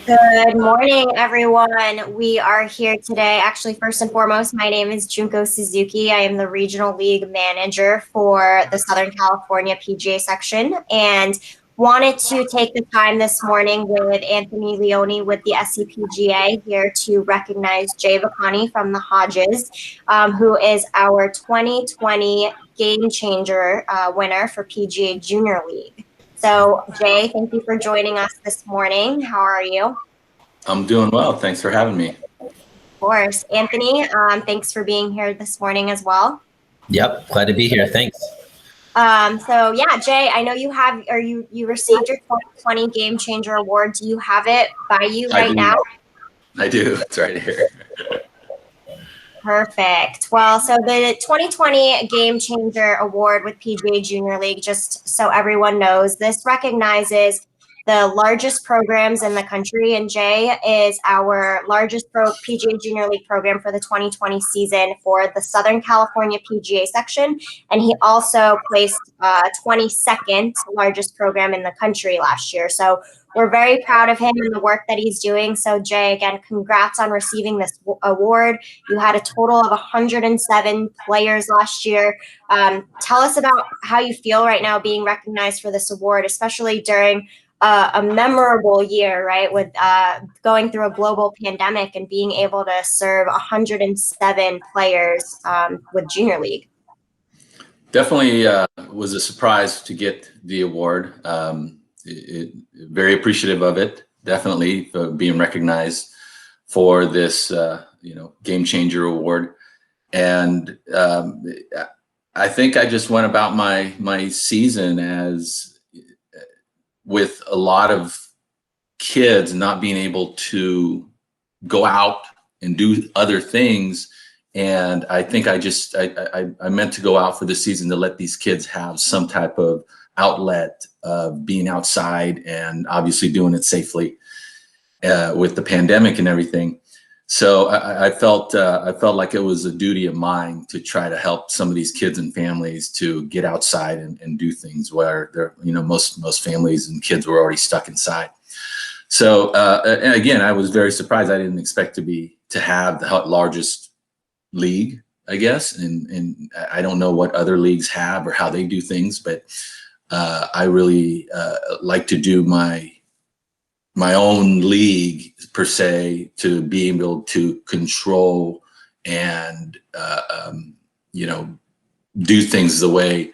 Good morning, everyone. We are here today. Actually, first and foremost, my name is Junko Suzuki. I am the Regional League Manager for the Southern California PGA section and wanted to take the time this morning with Anthony Leone with the SCPGA here to recognize Jey Bacani from the Hodges, who is our 2020 Game Changer winner for PGA Junior League. So, Jey, thank you for joining us this morning. How are you? I'm doing well. Thanks for having me. Of course. Anthony, thanks for being here this morning as well. Yep, glad to be here. Thanks. So yeah, Jey, I know you have, or you received your 2020 Game Changer Award. Do you have it by you right now? I do. It's right here. Perfect. Well, so the 2020 Game Changer Award with PGA Junior League, just so everyone knows, this recognizes the largest programs in the country, and Jey is our largest PGA Junior League program for the 2020 season for the Southern California PGA section, and he also placed 22nd largest program in the country last year. So we're very proud of him and the work that he's doing. So Jey, again, congrats on receiving this award. You had a total of 107 players last year. Tell us about how you feel right now being recognized for this award, especially during a memorable year, right, with going through a global pandemic and being able to serve 107 players with Junior League. Definitely was a surprise to get the award. Very appreciative of it. Definitely being recognized for this, Game Changer Award. And I think I just went about my season as with a lot of kids not being able to go out and do other things. And I think I meant to go out for the season to let these kids have some type of outlet of being outside and obviously doing it safely with the pandemic and everything. So I felt like it was a duty of mine to try to help some of these kids and families to get outside and do things where they're, most families and kids were already stuck inside. So and again, I was very surprised. I didn't expect to have the largest league, I guess, and I don't know what other leagues have or how they do things, but I really like to do my own league per se, to be able to control and do things the way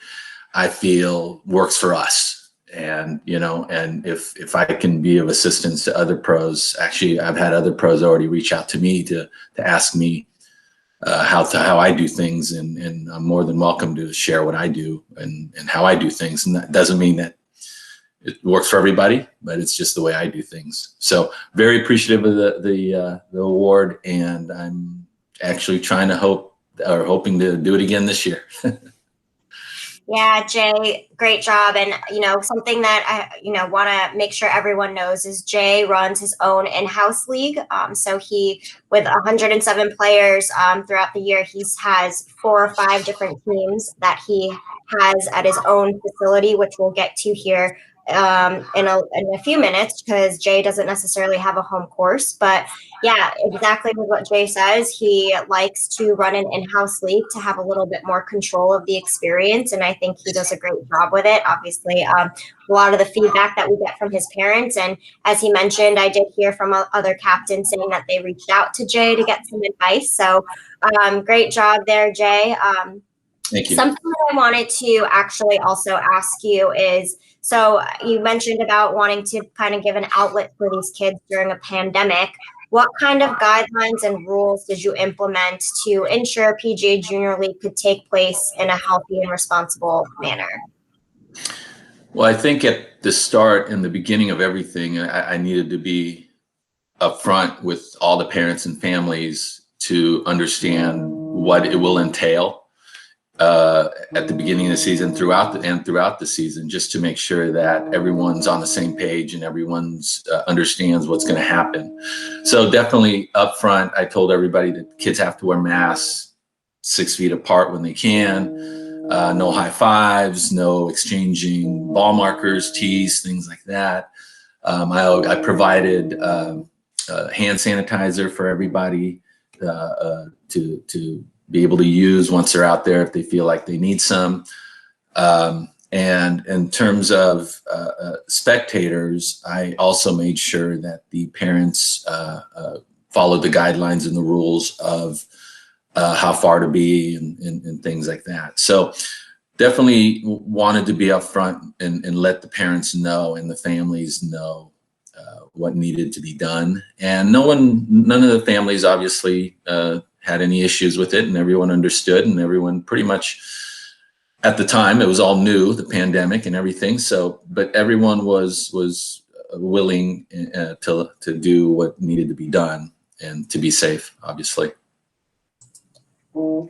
I feel works for us. And and if I can be of assistance to other pros, actually I've had other pros already reach out to me to ask me how I do things, and I'm more than welcome to share what I do and how I do things. And that doesn't mean that it works for everybody, but it's just the way I do things. So very appreciative of the award, and I'm actually hoping to do it again this year. Yeah, Jey, great job. And, something that I, want to make sure everyone knows is Jey runs his own in-house league. So he, with 107 players throughout the year, he has 4 or 5 different teams that he has at his own facility, which we'll get to here in a few minutes, because Jey doesn't necessarily have a home course. But yeah, exactly what Jey says. He likes to run an in-house league to have a little bit more control of the experience, and I think he does a great job with it. Obviously, a lot of the feedback that we get from his parents, and as he mentioned, I did hear from other captains saying that they reached out to Jey to get some advice. So great job there, Jey. Thank you. Something that I wanted to actually also ask you is, so you mentioned about wanting to kind of give an outlet for these kids during a pandemic. What kind of guidelines and rules did you implement to ensure PGA Junior League could take place in a healthy and responsible manner? Well, I think at the start and the beginning of everything, I needed to be upfront with all the parents and families to understand what it will entail at the beginning of the season, throughout the season, just to make sure that everyone's on the same page and everyone's understands what's going to happen. So definitely up front, I told everybody that kids have to wear masks 6 feet apart when they can, no high fives, no exchanging ball markers, tees, things like that. I provided hand sanitizer for everybody to be able to use once they're out there if they feel like they need some. And in terms of spectators, I also made sure that the parents followed the guidelines and the rules of how far to be and things like that. So definitely wanted to be upfront and let the parents know and the families know what needed to be done. And none of the families obviously had any issues with it, and everyone understood, and everyone pretty much, at the time, it was all new, the pandemic and everything. So, but everyone was willing to do what needed to be done and to be safe, obviously.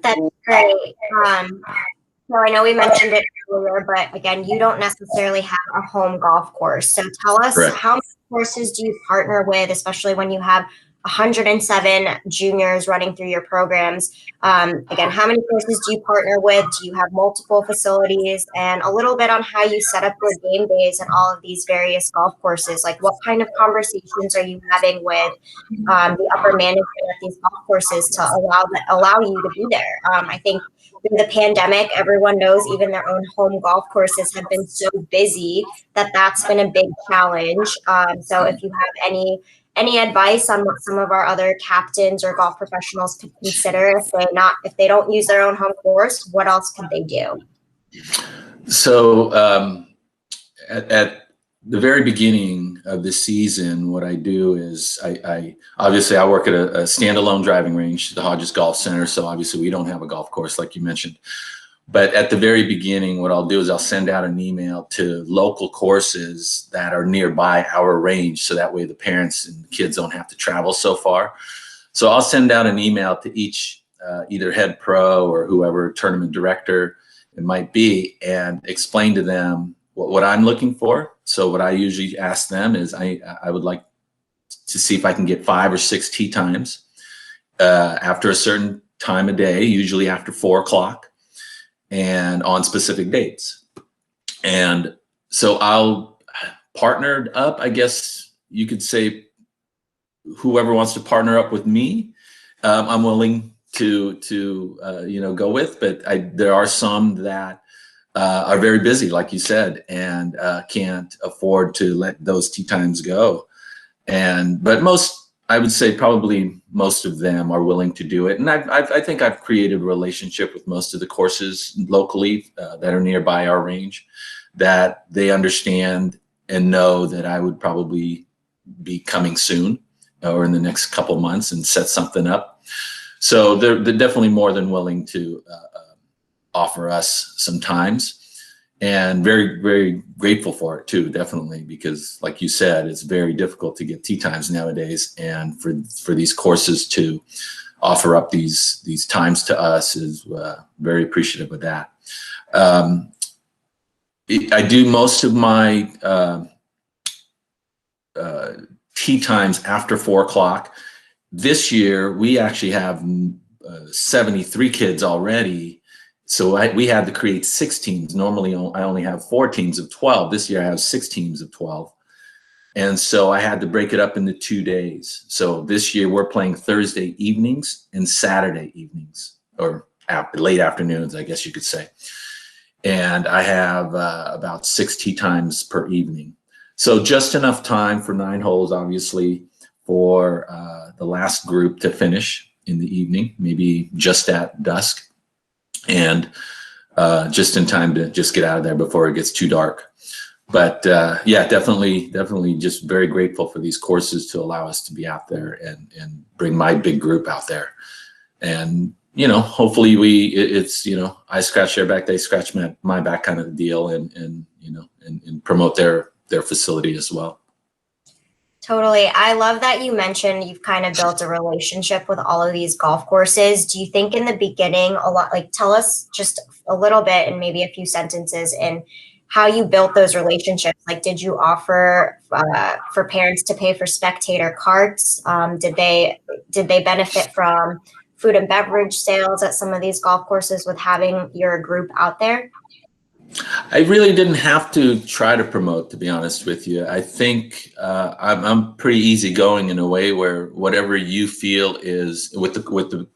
That's great. So I know we mentioned it earlier, but again, you don't necessarily have a home golf course. So tell us, Correct. how many courses do you partner with, especially when you have 107 juniors running through your programs? Again, how many courses do you partner with? Do you have multiple facilities? And a little bit on how you set up your game days and all of these various golf courses. Like, what kind of conversations are you having with the upper management at these golf courses to allow you to be there? I think through the pandemic, everyone knows even their own home golf courses have been so busy that that's been a big challenge. So if you have any advice on what some of our other captains or golf professionals could consider if they don't use their own home course, what else could they do? So at the very beginning of the season, what I do is I obviously I work at a standalone driving range, the Hodges Golf Center. So obviously we don't have a golf course like you mentioned. But at the very beginning, what I'll do is I'll send out an email to local courses that are nearby our range. So that way the parents and kids don't have to travel so far. So I'll send out an email to each either head pro or whoever tournament director it might be, and explain to them what I'm looking for. So what I usually ask them is I would like to see if I can get 5 or 6 tee times after a certain time of day, usually after 4 o'clock, and on specific dates. And so I'll partner up, I guess you could say, whoever wants to partner up with me, I'm willing to go with, but there are some that are very busy, like you said, and can't afford to let those tee times go. But I would say probably most of them are willing to do it. And I think I've created a relationship with most of the courses locally that are nearby our range, that they understand and know that I would probably be coming soon or in the next couple months and set something up. So they're definitely more than willing to offer us some times, and very, very grateful for it too, definitely, because like you said, it's very difficult to get tee times nowadays, and for these courses to offer up these times to us is very appreciative of that. I do most of my tee times after 4 o'clock. This year, we actually have 73 kids already. So we had to create 6 teams. Normally, I only have 4 teams of 12. This year, I have 6 teams of 12. And so I had to break it up into 2 days. So this year, we're playing Thursday evenings and Saturday evenings, or late afternoons, I guess you could say. And I have about 6 tee times per evening. So just enough time for 9 holes, obviously, for the last group to finish in the evening, maybe just at dusk, and just in time to just get out of there before it gets too dark. But yeah, definitely just very grateful for these courses to allow us to be out there and bring my big group out there. And, hopefully it's, I scratch their back, they scratch my back kind of a deal, and promote their facility as well. Totally. I love that you mentioned you've kind of built a relationship with all of these golf courses. Do you think in the beginning tell us just a little bit and maybe a few sentences in how you built those relationships? Like, did you offer for parents to pay for spectator carts? Did they benefit from food and beverage sales at some of these golf courses with having your group out there? I really didn't have to try to promote, to be honest with you. I think I'm pretty easygoing in a way where whatever you feel is with the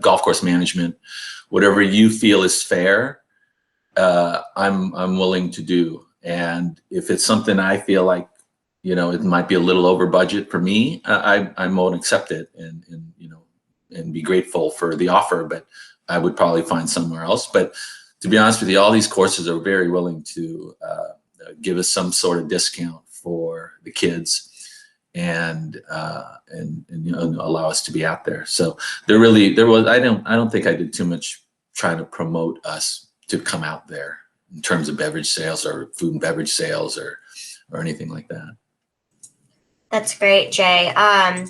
golf course management, whatever you feel is fair, I'm willing to do. And if it's something I feel like, it might be a little over budget for me, I won't accept it and be grateful for the offer, but I would probably find somewhere else. But to be honest with you, all these courses are very willing to give us some sort of discount for the kids and allow us to be out there. So I don't think I did too much trying to promote us to come out there in terms of beverage sales or food and beverage sales or anything like that. That's great, Jey. I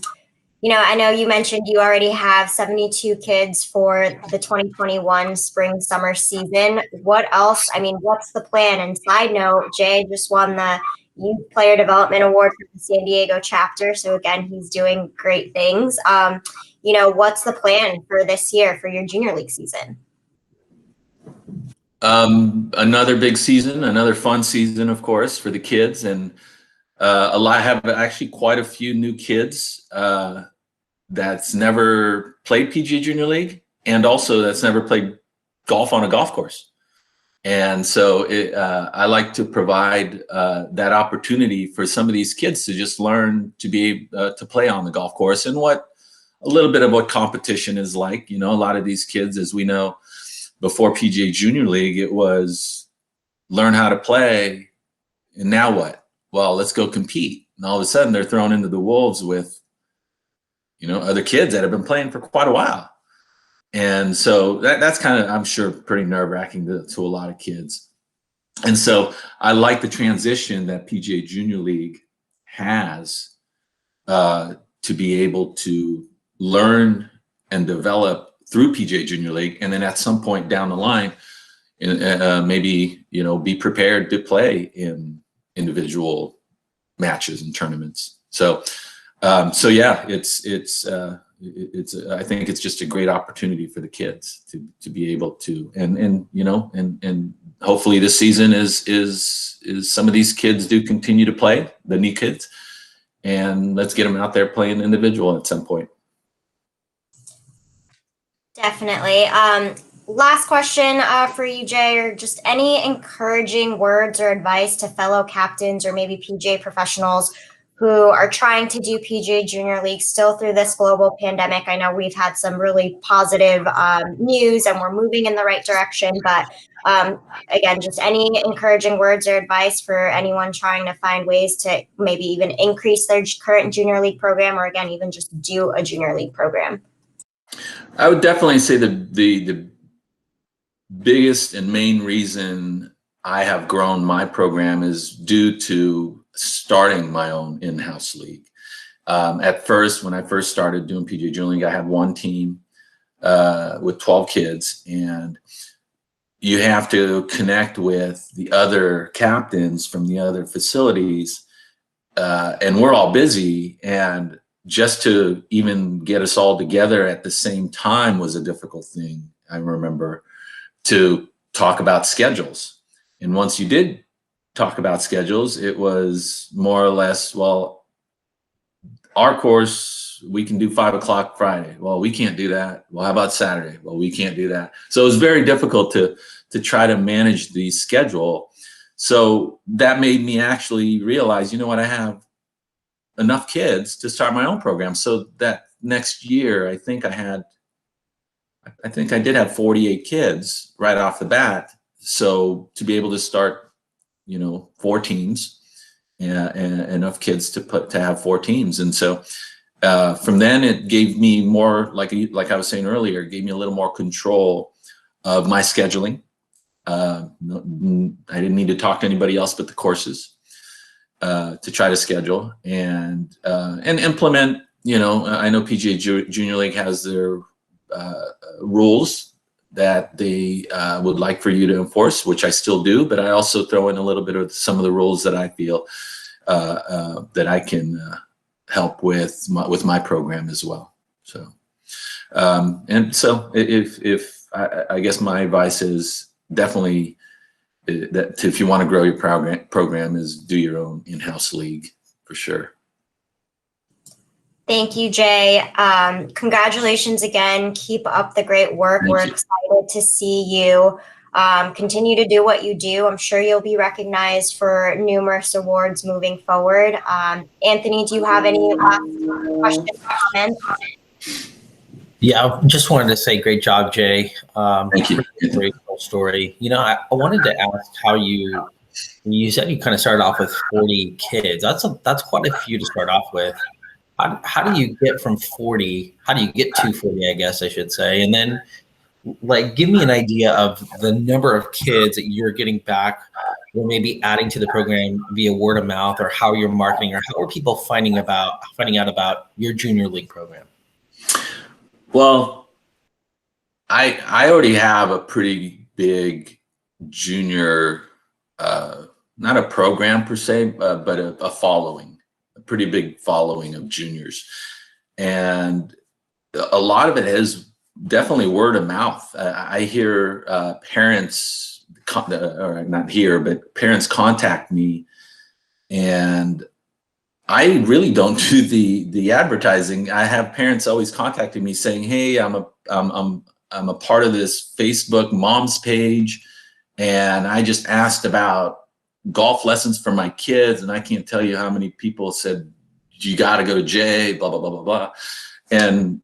know you mentioned you already have 72 kids for the 2021 spring summer season. What else? I mean, what's the plan? And side note, Jey just won the Youth Player Development Award for the San Diego chapter. So again, he's doing great things. What's the plan for this year for your junior league season? Another big season, another fun season, of course, for the kids. And I have actually quite a few new kids that's never played PGA Junior League, and also that's never played golf on a golf course. And so I like to provide that opportunity for some of these kids to just learn to be to play on the golf course and a little bit of what competition is like. A lot of these kids, as we know, before PGA Junior League, it was learn how to play, and now what? Well, let's go compete. And all of a sudden they're thrown into the wolves with, other kids that have been playing for quite a while. And so that's kind of, I'm sure, pretty nerve-wracking to a lot of kids. And so I like the transition that PGA Junior League has to be able to learn and develop through PGA Junior League. And then at some point down the line, maybe, be prepared to play in individual matches and tournaments. So yeah, it's I think it's just a great opportunity for the kids to be able to, and hopefully this season is some of these kids do continue to play, the new kids, and let's get them out there playing individual at some point. Definitely. Last question for you, Jey, or just any encouraging words or advice to fellow captains or maybe PGA professionals who are trying to do PGA Junior League still through this global pandemic. I know we've had some really positive news and we're moving in the right direction, but again, just any encouraging words or advice for anyone trying to find ways to maybe even increase their current Junior League program, or again, even just do a Junior League program? I would definitely say the biggest and main reason I have grown my program is due to starting my own in-house league. At first, when I first started doing PGA Junior League, I had one team with 12 kids, and you have to connect with the other captains from the other facilities, and we're all busy, and just to even get us all together at the same time was a difficult thing. I remember, to talk about schedules. And once you did talk about schedules, it was more or less, well, our course, we can do 5 o'clock Friday. Well, we can't do that. Well, how about Saturday? Well, we can't do that. So it was very difficult to try to manage the schedule. So that made me actually realize, you know what, I have enough kids to start my own program. So that next year, I think I did have 48 kids right off the bat. So to be able to start, 4 teams, and enough kids to have 4 teams. And so from then it gave me more, like I was saying earlier, it gave me a little more control of my scheduling. I didn't need to talk to anybody else but the courses to try to schedule and implement. I know PGA Junior League has their rules that they would like for you to enforce, which I still do, but I also throw in a little bit of some of the rules that I feel that I can help with my program as well. So, and so if I guess my advice is definitely if you want to grow your program is do your own in-house league for sure. Thank you, Jey. Congratulations again. Keep up the great work. Thank We're you. excited to see you continue to do what you do. I'm sure you'll be recognized for numerous awards moving forward. Anthony, do you have any last questions or comments? Yeah, I just wanted to say great job, Jey. Thank you. Great cool story. You know, I wanted to ask how you said you kind of started off with 40 kids. That's quite a few to start off with. How do you get from 40? How do you get to 40, I guess I should say? And then, like, give me an idea of the number of kids that you're getting back or maybe adding to the program via word of mouth, or how you're marketing, or how are people finding out about your junior league program? Well, I already have a pretty big junior, not a program per se, but a following, a pretty big following of juniors. And a lot of it is definitely word of mouth. I hear parents, or not here, but parents contact me, and I really don't do the advertising. I have parents always contacting me saying, "Hey, I'm a part of this Facebook moms page, and I just asked about golf lessons for my kids, and I can't tell you how many people said you got to go to Jey, blah blah blah blah blah." And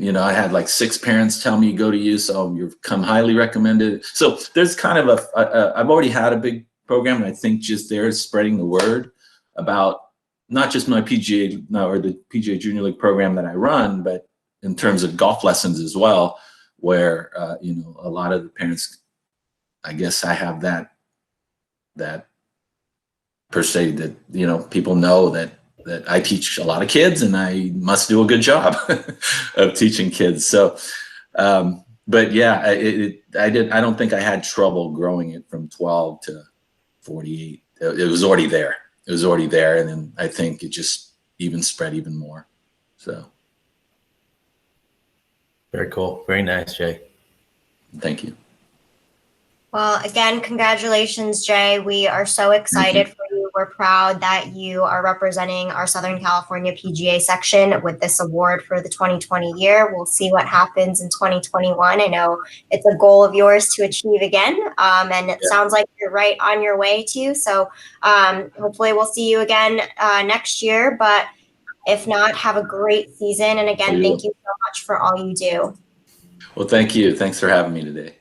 you know, I had like 6 parents tell me go to you, so you've come highly recommended. So there's kind of I've already had a big program, and I think just there is spreading the word about not just my PGA or the PGA Junior League program that I run, but in terms of golf lessons as well, where you know, a lot of the parents, I guess I have that per se, that, you know, people know that I teach a lot of kids and I must do a good job of teaching kids. So, but yeah, I don't think I had trouble growing it from 12 to 48. It was already there. It was already there. And then I think it just even spread even more. So. Very cool. Very nice, Jey. Thank you. Well, again, congratulations, Jey. We are so excited for you. We're proud that you are representing our Southern California PGA section with this award for the 2020 year. We'll see what happens in 2021. I know it's a goal of yours to achieve again, and it sounds like you're right on your way to. So hopefully we'll see you again next year. But if not, have a great season. And again, thank you so much for all you do. Well, thank you. Thanks for having me today.